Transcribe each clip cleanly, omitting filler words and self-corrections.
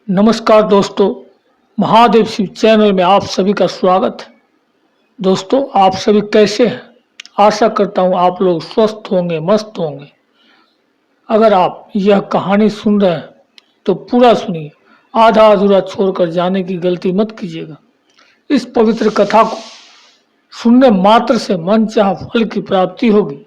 नमस्कार दोस्तों, महादेव शिव चैनल में आप सभी का स्वागत है। दोस्तों, आप सभी कैसे हैं? आशा करता हूं आप लोग स्वस्थ होंगे, मस्त होंगे। अगर आप यह कहानी सुन रहे हैं तो पूरा सुनिए, आधा अधूरा छोड़कर जाने की गलती मत कीजिएगा। इस पवित्र कथा को सुनने मात्र से मनचाहा फल की प्राप्ति होगी।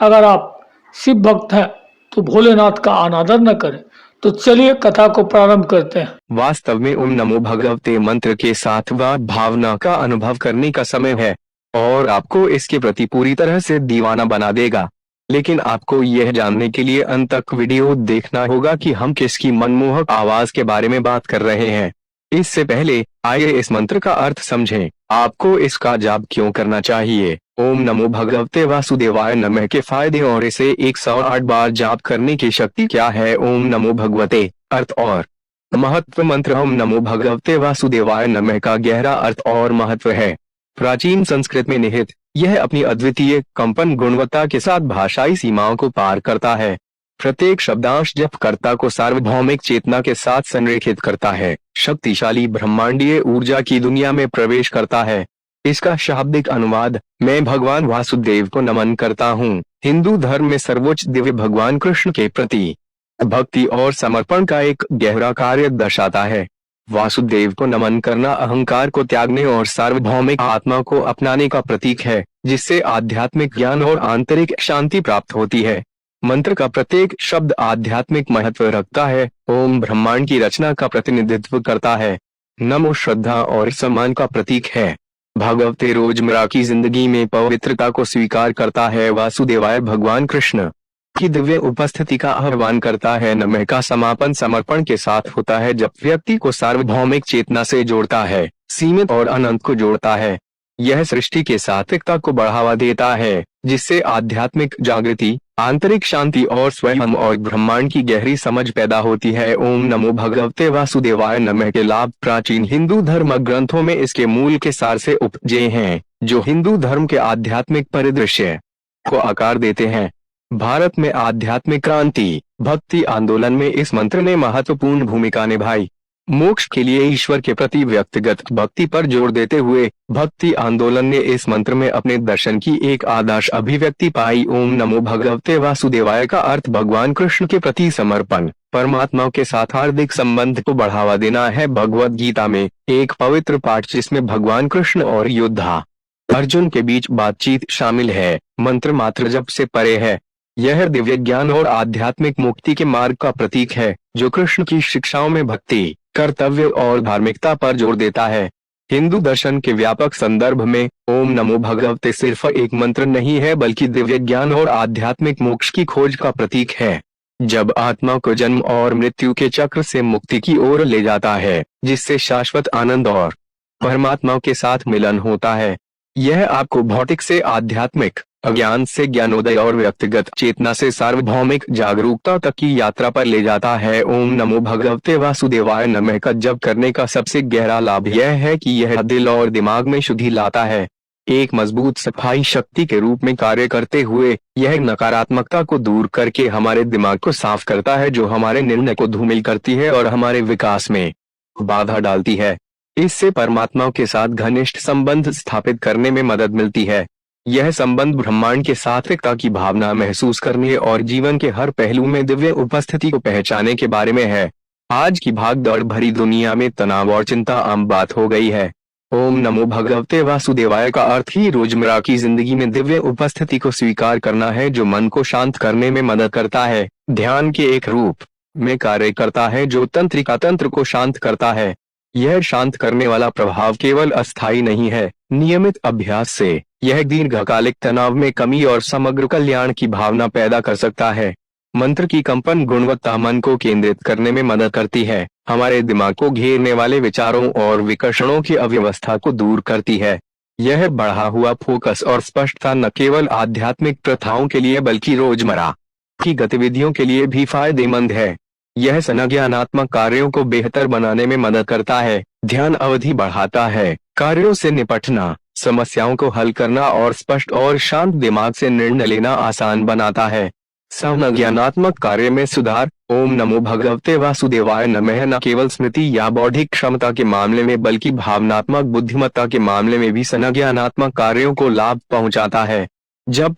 अगर आप शिव भक्त हैं तो भोलेनाथ का अनादर न करें। तो चलिए कथा को प्रारंभ करते हैं। वास्तव में ओम नमो भगवते मंत्र के साथ वह भावना का अनुभव करने का समय है और आपको इसके प्रति पूरी तरह से दीवाना बना देगा। लेकिन आपको यह जानने के लिए अंत तक वीडियो देखना होगा कि हम किसकी मनमोहक आवाज के बारे में बात कर रहे हैं। इससे पहले आइए इस मंत्र का अर्थ समझें। आपको इसका जाप क्यों करना चाहिए? ओम नमो भगवते वासुदेवाय नमः के फायदे और इसे 108 बार जाप करने की शक्ति क्या है? ओम नमो भगवते अर्थ और महत्व। मंत्र ओम नमो भगवते वासुदेवाय नमः का गहरा अर्थ और महत्व है। प्राचीन संस्कृत में निहित यह अपनी अद्वितीय कंपन गुणवत्ता के साथ भाषाई सीमाओं को पार करता है। प्रत्येक शब्दांश जपकर्ता को सार्वभौमिक चेतना के साथ संरेखित करता है, शक्तिशाली ब्रह्मांडीय ऊर्जा की दुनिया में प्रवेश करता है। इसका शाब्दिक अनुवाद, मैं भगवान वासुदेव को नमन करता हूँ, हिंदू धर्म में सर्वोच्च दिव्य भगवान कृष्ण के प्रति भक्ति और समर्पण का एक गहरा कार्य दर्शाता है। वासुदेव को नमन करना अहंकार को त्यागने और सार्वभौमिक आत्मा को अपनाने का प्रतीक है, जिससे आध्यात्मिक ज्ञान और आंतरिक शांति प्राप्त होती है। मंत्र का प्रत्येक शब्द आध्यात्मिक महत्व रखता है। ओम ब्रह्मांड की रचना का प्रतिनिधित्व करता है। नमो श्रद्धा और सम्मान का प्रतीक है। भगवते रोजमर्रा की जिंदगी में पवित्रता को स्वीकार करता है। वासुदेवाय भगवान कृष्ण की दिव्य उपस्थिति का आह्वान करता है। नमः का समापन समर्पण के साथ होता है, जब व्यक्ति को सार्वभौमिक चेतना से जोड़ता है, सीमित और अनंत को जोड़ता है। यह सृष्टि के सात्विकता को बढ़ावा देता है, जिससे आध्यात्मिक जागृति, आंतरिक शांति और स्वयं और ब्रह्मांड की गहरी समझ पैदा होती है। ओम नमो भगवते वासुदेवाय नमः के लाभ प्राचीन हिंदू धर्म ग्रंथों में इसके मूल के सार से उपजे हैं, जो हिंदू धर्म के आध्यात्मिक परिदृश्य को आकार देते हैं। भारत में आध्यात्मिक क्रांति भक्ति आंदोलन में इस मंत्र ने महत्वपूर्ण भूमिका निभाई। मोक्ष के लिए ईश्वर के प्रति व्यक्तिगत भक्ति पर जोर देते हुए भक्ति आंदोलन ने इस मंत्र में अपने दर्शन की एक आदर्श अभिव्यक्ति पाई। ओम नमो भगवते वासुदेवाय का अर्थ भगवान कृष्ण के प्रति समर्पण, परमात्मा के साथ हार्दिक संबंध को बढ़ावा देना है। भगवद गीता में एक पवित्र पाठ जिसमें भगवान कृष्ण और योद्धा अर्जुन के बीच बातचीत शामिल है, मंत्र मात्र जप से परे है। यह दिव्य ज्ञान और आध्यात्मिक मुक्ति के मार्ग का प्रतीक है, जो कृष्ण की शिक्षाओं में भक्ति, कर्तव्य और धार्मिकता पर जोर देता है। हिंदू दर्शन के व्यापक संदर्भ में ओम नमो भगवते सिर्फ एक मंत्र नहीं है, बल्कि दिव्य ज्ञान और आध्यात्मिक मोक्ष की खोज का प्रतीक है। जब आत्मा को जन्म और मृत्यु के चक्र से मुक्ति की ओर ले जाता है, जिससे शाश्वत आनंद और परमात्मा के साथ मिलन होता है। यह आपको भौतिक से आध्यात्मिक, अज्ञान से ज्ञानोदय और व्यक्तिगत चेतना से सार्वभौमिक जागरूकता तक की यात्रा पर ले जाता है। ओम नमो भगवते वासुदेवाय नमः का जप करने का सबसे गहरा लाभ यह है कि यह दिल और दिमाग में शुद्धि लाता है। एक मजबूत सफाई शक्ति के रूप में कार्य करते हुए यह नकारात्मकता को दूर करके हमारे दिमाग को साफ करता है, जो हमारे निर्णय को धूमिल करती है और हमारे विकास में बाधा डालती है। इससे परमात्मा के साथ घनिष्ठ संबंध स्थापित करने में मदद मिलती है। यह संबंध ब्रह्मांड के सात्विकता की भावना महसूस करने और जीवन के हर पहलू में दिव्य उपस्थिति को पहचानने के बारे में है। आज की भागदौड़ भरी दुनिया में तनाव और चिंता आम बात हो गई है। ओम नमो भगवते वासुदेवाय का अर्थ ही रोजमर्रा की जिंदगी में दिव्य उपस्थिति को स्वीकार करना है, जो मन को शांत करने में मदद करता है, ध्यान के एक रूप में कार्य करता है जो तंत्रिका तंत्र को शांत करता है। यह शांत करने वाला प्रभाव केवल अस्थायी नहीं है, नियमित अभ्यास से यह दीर्घकालिक तनाव में कमी और समग्र कल्याण की भावना पैदा कर सकता है। मंत्र की कंपन गुणवत्ता मन को केंद्रित करने में मदद करती है, हमारे दिमाग को घेरने वाले विचारों और विकर्षणों की अव्यवस्था को दूर करती है। यह बढ़ा हुआ फोकस और स्पष्टता न केवल आध्यात्मिक प्रथाओं के लिए बल्कि रोजमर्रा की गतिविधियों के लिए भी फायदेमंद है। यह संज्ञानात्मक कार्यों को बेहतर बनाने में मदद करता है, ध्यान अवधि बढ़ाता है, कार्यों से निपटना, समस्याओं को हल करना और स्पष्ट और शांत दिमाग से निर्णय लेना आसान बनाता है। संज्ञानात्मक कार्य में सुधार। ओम नमो भगवते वासुदेवाय नमः न केवल स्मृति या बौद्धिक क्षमता के मामले में बल्कि भावनात्मक बुद्धिमत्ता के मामले में भी संज्ञानात्मक कार्यों को लाभ पहुंचाता है। जब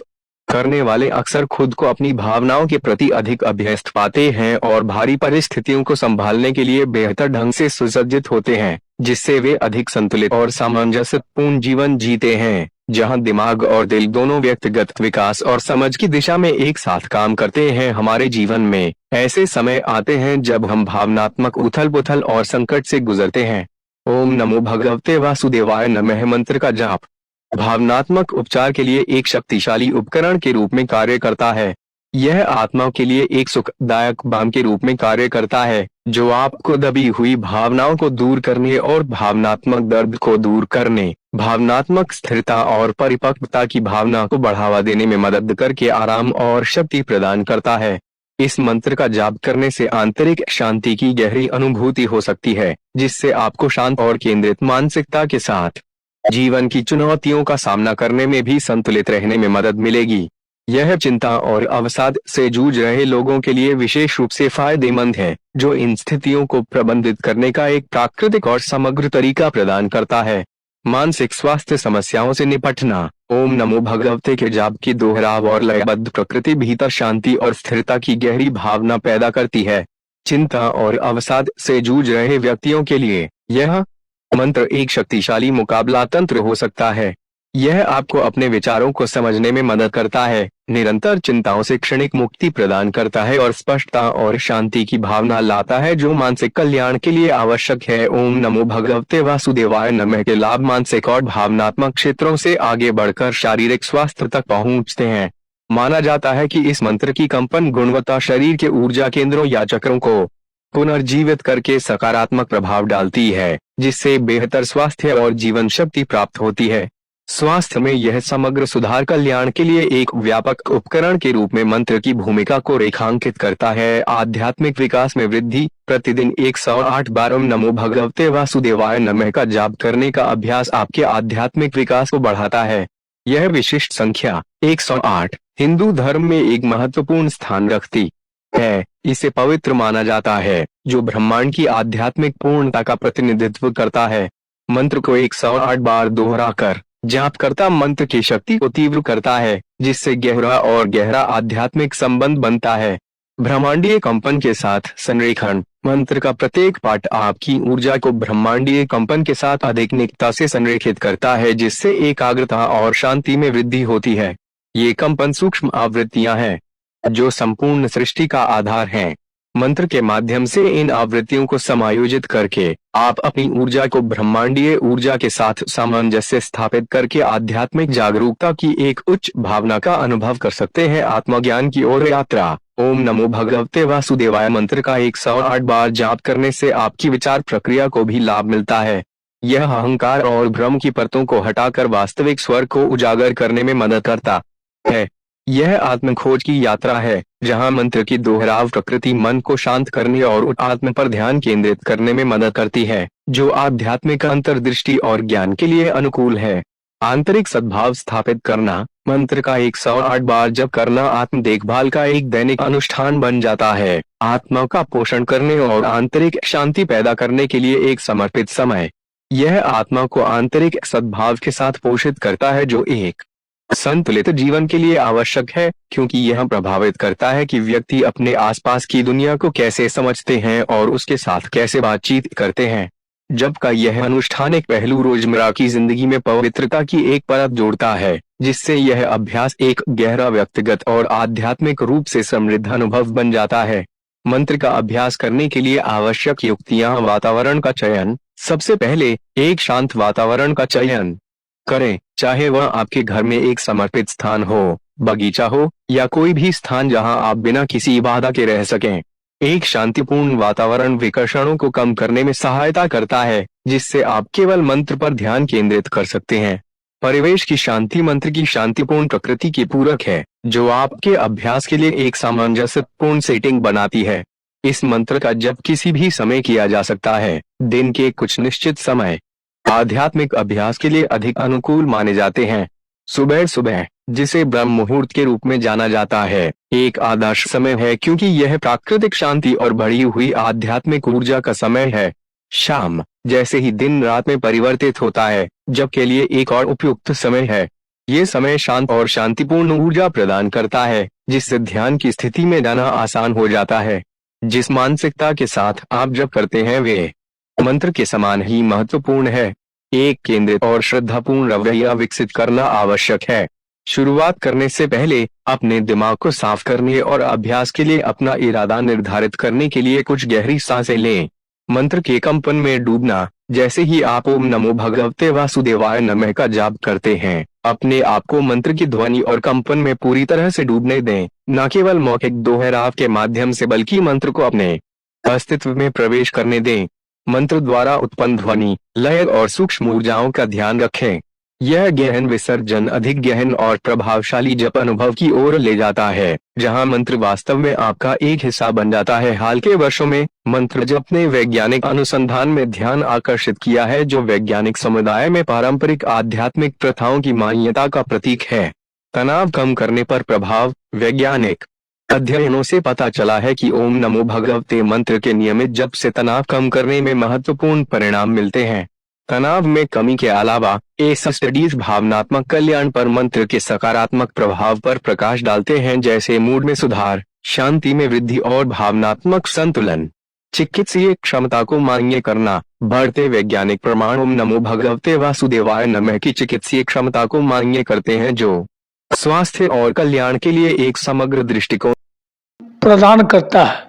करने वाले अक्सर खुद को अपनी भावनाओं के प्रति अधिक अभ्यस्त पाते हैं और भारी परिस्थितियों को संभालने के लिए बेहतर ढंग से सुसज्जित होते हैं, जिससे वे अधिक संतुलित और सामंजस्यपूर्ण जीवन जीते हैं, जहां दिमाग और दिल दोनों व्यक्तिगत विकास और समझ की दिशा में एक साथ काम करते हैं। हमारे जीवन में ऐसे समय आते हैं जब हम भावनात्मक उथल पुथल और संकट से गुजरते हैं। ओम नमो भगवते वासुदेवाय नमः मंत्र का जाप भावनात्मक उपचार के लिए एक शक्तिशाली उपकरण के रूप में कार्य करता है। यह आत्मा के लिए एक सुखदायक बाम के रूप में कार्य करता है, जो आपको दबी हुई भावनाओं को दूर करने और भावनात्मक दर्द को दूर करने, भावनात्मक स्थिरता और परिपक्वता की भावना को बढ़ावा देने में मदद करके आराम और शक्ति प्रदान करता है। इस मंत्र का जाप करने से आंतरिक शांति की गहरी अनुभूति हो सकती है, जिससे आपको शांत और केंद्रित मानसिकता के साथ जीवन की चुनौतियों का सामना करने में भी संतुलित रहने में मदद मिलेगी। यह चिंता और अवसाद से जूझ रहे लोगों के लिए विशेष रूप से फायदेमंद है, जो इन स्थितियों को प्रबंधित करने का एक प्राकृतिक और समग्र तरीका प्रदान करता है। मानसिक स्वास्थ्य समस्याओं से निपटना। ओम नमो भगवते के जाप की दोहराव और लयबद्ध प्रकृति भीतर शांति और स्थिरता की गहरी भावना पैदा करती है। चिंता और अवसाद से जूझ रहे व्यक्तियों के लिए यह मंत्र एक शक्तिशाली मुकाबला तंत्र हो सकता है। यह आपको अपने विचारों को समझने में मदद करता है, निरंतर चिंताओं से क्षणिक मुक्ति प्रदान करता है और स्पष्टता और शांति की भावना लाता है, जो मानसिक कल्याण के लिए आवश्यक है। ओम नमो भगवते वासुदेवाय नमः के लाभ मानसिक और भावनात्मक क्षेत्रों से आगे बढ़कर शारीरिक स्वास्थ्य तक पहुंचते हैं। माना जाता है कि इस मंत्र की कंपन गुणवत्ता शरीर के ऊर्जा केंद्रों या चक्रों को पुनर्जीवित करके सकारात्मक प्रभाव डालती है, जिससे बेहतर स्वास्थ्य और जीवन शक्ति प्राप्त होती है। स्वास्थ्य में यह समग्र सुधार कल्याण के लिए एक व्यापक उपकरण के रूप में मंत्र की भूमिका को रेखांकित करता है। आध्यात्मिक विकास में वृद्धि। प्रतिदिन 108 बार ओम नमो भगवते वासुदेवाय नमः का जाप करने का अभ्यास आपके आध्यात्मिक विकास को बढ़ाता है। यह विशिष्ट संख्या 108 हिंदू धर्म में एक महत्वपूर्ण स्थान रखती है। इसे पवित्र माना जाता है, जो ब्रह्मांड की आध्यात्मिक पूर्णता का प्रतिनिधित्व करता है। मंत्र को 108 बार दोहराकर जापकर्ता मंत्र की शक्ति को तीव्र करता है, जिससे गहरा आध्यात्मिक संबंध बनता है। ब्रह्मांडीय कंपन के साथ संरेखण। मंत्र का प्रत्येक पाठ आपकी ऊर्जा को ब्रह्मांडीय कंपन के साथ अधिक निकटता से संरेखित करता है, जिससे एकाग्रता और शांति में वृद्धि होती है। ये कंपन सूक्ष्म आवृत्तियां हैं, जो संपूर्ण सृष्टि का आधार हैं। मंत्र के माध्यम से इन आवृत्तियों को समायोजित करके आप अपनी ऊर्जा को ब्रह्मांडीय ऊर्जा के साथ सामंजस्य स्थापित करके आध्यात्मिक जागरूकता की एक उच्च भावना का अनुभव कर सकते हैं। आत्मज्ञान की ओर यात्रा। ओम नमो भगवते वासुदेवाय मंत्र का 108 बार जाप करने से आपकी विचार प्रक्रिया को भी लाभ मिलता है। यह अहंकार और भ्रम की परतों को हटाकर वास्तविक स्वर को उजागर करने में मदद करता है। यह आत्मखोज की यात्रा है, जहां मंत्र की दोहराव प्रकृति मन को शांत करने और आत्म पर ध्यान केंद्रित करने में मदद करती है, जो आध्यात्मिक अंतर्दृष्टि और ज्ञान के लिए अनुकूल है। आंतरिक सद्भाव स्थापित करना। मंत्र का 108 बार जप करना आत्म देखभाल का एक दैनिक अनुष्ठान बन जाता है। आत्मा का पोषण करने और आंतरिक शांति पैदा करने के लिए एक समर्पित समय। यह आत्मा को आंतरिक सद्भाव के साथ पोषित करता है, जो एक संतुलित जीवन के लिए आवश्यक है, क्योंकि यह प्रभावित करता है कि व्यक्ति अपने आसपास की दुनिया को कैसे समझते हैं और उसके साथ कैसे बातचीत करते हैं। जब का यह अनुष्ठान एक पहलू रोजमर्रा की जिंदगी में पवित्रता की एक परत जोड़ता है, जिससे यह अभ्यास एक गहरा व्यक्तिगत और आध्यात्मिक रूप से समृद्ध अनुभव बन जाता है। मंत्र का अभ्यास करने के लिए आवश्यक युक्तियां। वातावरण का चयन। सबसे पहले एक शांत वातावरण का चयन करें, चाहे वह आपके घर में एक समर्पित स्थान हो, बगीचा हो या कोई भी स्थान जहां आप बिना किसी बाधा के रह सकें। एक शांतिपूर्ण वातावरण विकर्षणों को कम करने में सहायता करता है, जिससे आप केवल मंत्र पर ध्यान केंद्रित कर सकते हैं। परिवेश की शांति मंत्र की शांतिपूर्ण प्रकृति की पूरक है, जो आपके अभ्यास के लिए एक सामंजस्यपूर्ण सेटिंग बनाती है। इस मंत्र का जप किसी भी समय किया जा सकता है। दिन के कुछ निश्चित समय आध्यात्मिक अभ्यास के लिए अधिक अनुकूल माने जाते हैं। सुबह सुबह जिसे ब्रह्म मुहूर्त के रूप में जाना जाता है, एक आदर्श समय है क्योंकि यह प्राकृतिक शांति और बढ़ी हुई आध्यात्मिक ऊर्जा का समय है। शाम जैसे ही दिन रात में परिवर्तित होता है, जब के लिए एक और उपयुक्त समय है। ये समय शांत और शांतिपूर्ण ऊर्जा प्रदान करता है, जिससे ध्यान की स्थिति में जाना आसान हो जाता है। जिस मानसिकता के साथ आप जप करते हैं वे मंत्र के समान ही महत्वपूर्ण है। एक केंद्रित और श्रद्धापूर्ण रवैया विकसित करना आवश्यक है। शुरुआत करने से पहले अपने दिमाग को साफ करने और अभ्यास के लिए अपना इरादा निर्धारित करने के लिए कुछ गहरी सांसें लें। मंत्र के कंपन में डूबना, जैसे ही आप ओम नमो भगवते वासुदेवाय नमः का जाप करते हैं, अपने आप को मंत्र की ध्वनि और कंपन में पूरी तरह से डूबने दें, न केवल मौखिक दोहराव के माध्यम से बल्कि मंत्र को अपने अस्तित्व में प्रवेश करने दें। मंत्र द्वारा उत्पन्न ध्वनि, लय और सूक्ष्म ऊर्जाओं का ध्यान रखें। यह गहन विसर्जन अधिक गहन और प्रभावशाली जप अनुभव की ओर ले जाता है, जहां मंत्र वास्तव में आपका एक हिस्सा बन जाता है। हाल के वर्षों में मंत्र जप ने वैज्ञानिक अनुसंधान में ध्यान आकर्षित किया है, जो वैज्ञानिक समुदाय में पारंपरिक आध्यात्मिक प्रथाओं की मान्यता का प्रतीक है। तनाव कम करने पर प्रभाव। वैज्ञानिक अध्ययनों से पता चला है कि ओम नमो भगवते मंत्र के नियमित जप से तनाव कम करने में महत्वपूर्ण परिणाम मिलते हैं। तनाव में कमी के अलावा ऐसे स्टडीज भावनात्मक कल्याण पर मंत्र के सकारात्मक प्रभाव पर प्रकाश डालते हैं, जैसे मूड में सुधार, शांति में वृद्धि और भावनात्मक संतुलन। चिकित्सीय क्षमता को मान्य करना। बढ़ते वैज्ञानिक प्रमाण ओम नमो भगवते वासुदेवाय नमः की चिकित्सीय क्षमता को मान्य करते हैं, जो स्वास्थ्य और कल्याण के लिए एक समग्र दृष्टिकोण प्रदान करता है।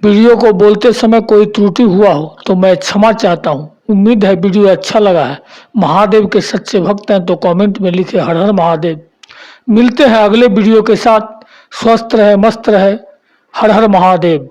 वीडियो को बोलते समय कोई त्रुटि हुआ हो तो मैं क्षमा चाहता हूँ। उम्मीद है वीडियो अच्छा लगा है। महादेव के सच्चे भक्त हैं तो कमेंट में लिखे हर हर महादेव। मिलते हैं अगले वीडियो के साथ। स्वस्थ रहे, मस्त रहे। हर हर महादेव।